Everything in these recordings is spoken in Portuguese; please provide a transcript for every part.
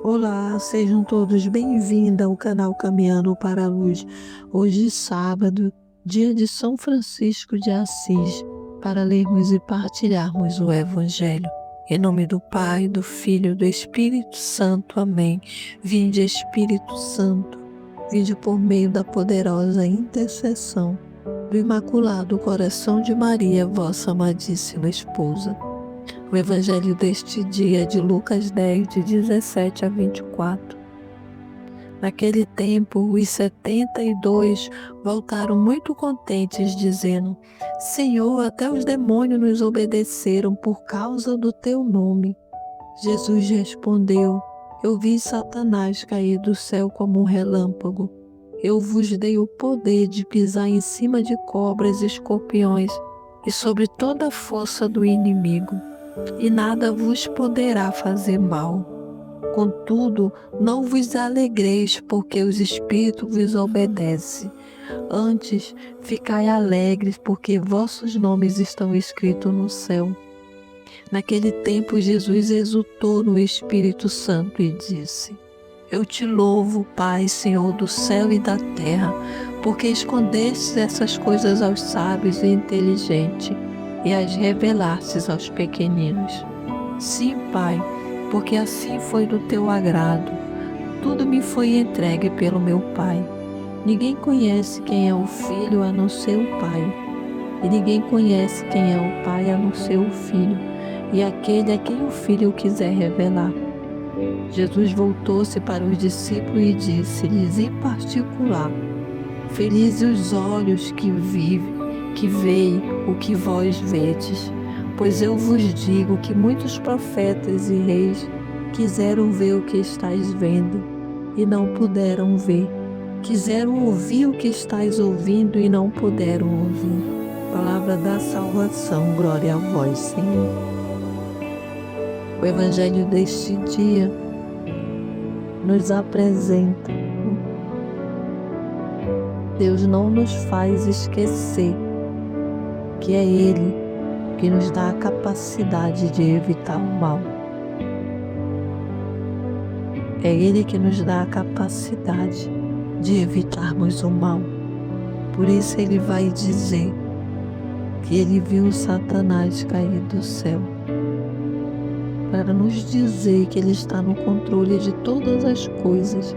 Olá, sejam todos bem-vindos ao canal Caminhando para a Luz. Hoje, sábado, dia de São Francisco de Assis, para lermos e partilharmos o Evangelho. Em nome do Pai, do Filho e do Espírito Santo. Amém. Vinde, Espírito Santo, vinde por meio da poderosa intercessão do Imaculado Coração de Maria, vossa amadíssima esposa. O evangelho deste dia é de Lucas 10, de 17 a 24. Naquele tempo, os 72 voltaram muito contentes, dizendo: Senhor, até os demônios nos obedeceram por causa do teu nome. Jesus respondeu: Eu vi Satanás cair do céu como um relâmpago. Eu vos dei o poder de pisar em cima de cobras e escorpiões e sobre toda a força do inimigo, e nada vos poderá fazer mal. Contudo, não vos alegreis porque os espíritos vos obedecem. Antes, ficai alegres porque vossos nomes estão escritos no céu. Naquele tempo, Jesus exultou no Espírito Santo e disse: Eu te louvo, Pai, Senhor do céu e da terra, porque escondestes essas coisas aos sábios e inteligentes e as revelastes aos pequeninos. Sim, Pai, porque assim foi do teu agrado. Tudo me foi entregue pelo meu Pai. Ninguém conhece quem é o Filho a não ser o Pai, e ninguém conhece quem é o Pai a não ser o Filho, e aquele a quem o Filho quiser revelar. Jesus voltou-se para os discípulos e disse-lhes em particular: Felizes os olhos que veem o que vós vedes, pois eu vos digo que muitos profetas e reis quiseram ver o que estáis vendo e não puderam ver, quiseram ouvir o que estáis ouvindo e não puderam ouvir. Palavra da salvação, glória a vós, Senhor. O Evangelho deste dia nos apresenta: Deus não nos faz esquecer que é Ele que nos dá a capacidade de evitar o mal. É Ele que nos dá a capacidade de evitarmos o mal. Por isso Ele vai dizer que Ele viu Satanás cair do céu, para nos dizer que Ele está no controle de todas as coisas.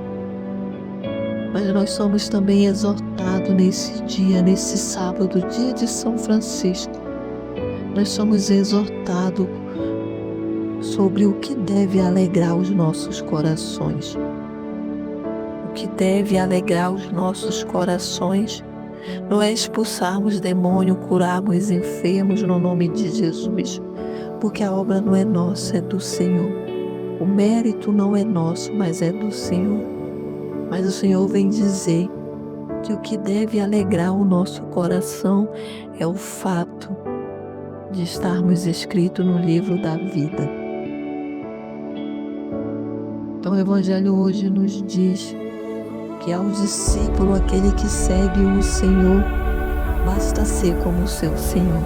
Mas nós somos também exortados nesse dia, nesse sábado, dia de São Francisco. Nós somos exortados sobre o que deve alegrar os nossos corações. O que deve alegrar os nossos corações não é expulsarmos demônio, curarmos enfermos no nome de Jesus, porque a obra não é nossa, é do Senhor. O mérito não é nosso, mas é do Senhor. Mas o Senhor vem dizer que o que deve alegrar o nosso coração é o fato de estarmos escritos no livro da vida. Então o Evangelho hoje nos diz que ao discípulo, aquele que segue o Senhor, basta ser como o seu Senhor.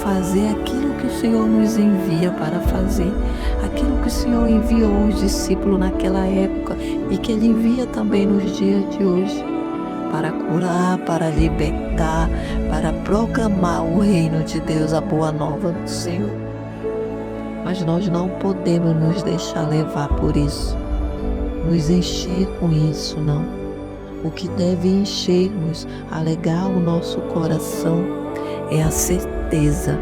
Fazer aquilo que o Senhor nos envia para fazer, aquilo que o Senhor enviou os discípulos naquela época e que Ele envia também nos dias de hoje, para curar, para libertar, para proclamar o reino de Deus, a boa nova do Senhor. Mas nós não podemos nos deixar levar por isso, nos encher com isso, não. O que deve encher-nos, alegar o nosso coração, é a certeza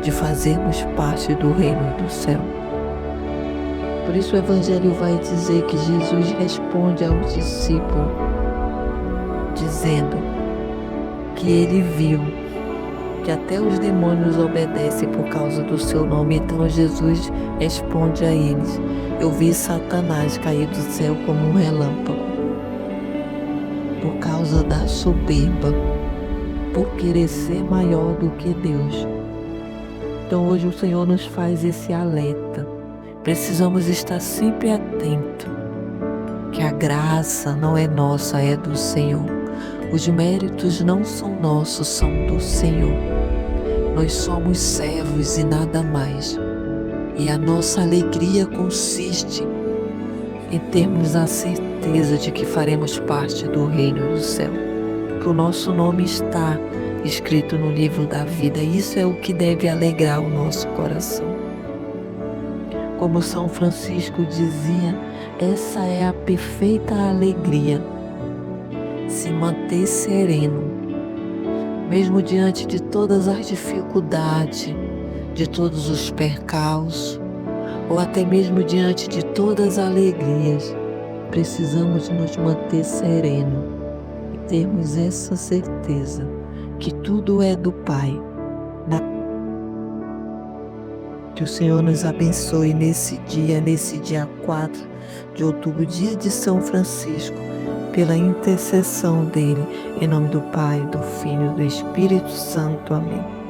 de fazermos parte do reino do céu. Por isso o Evangelho vai dizer que Jesus responde ao discípulo, dizendo que ele viu que até os demônios obedecem por causa do seu nome. Então Jesus responde a eles: Eu vi Satanás cair do céu como um relâmpago, por causa da soberba, por querer ser maior do que Deus. Então hoje o Senhor nos faz esse alerta. Precisamos estar sempre atentos, que a graça não é nossa, é do Senhor. Os méritos não são nossos, são do Senhor. Nós somos servos e nada mais. E a nossa alegria consiste e termos a certeza de que faremos parte do reino do céu, que o nosso nome está escrito no livro da vida. Isso é o que deve alegrar o nosso coração. Como São Francisco dizia, essa é a perfeita alegria, se manter sereno, mesmo diante de todas as dificuldades, de todos os percalços, ou até mesmo diante de todas as alegrias. Precisamos nos manter sereno e termos essa certeza que tudo é do Pai. Que o Senhor nos abençoe nesse dia 4 de outubro, dia de São Francisco, pela intercessão dele, em nome do Pai, do Filho e do Espírito Santo. Amém.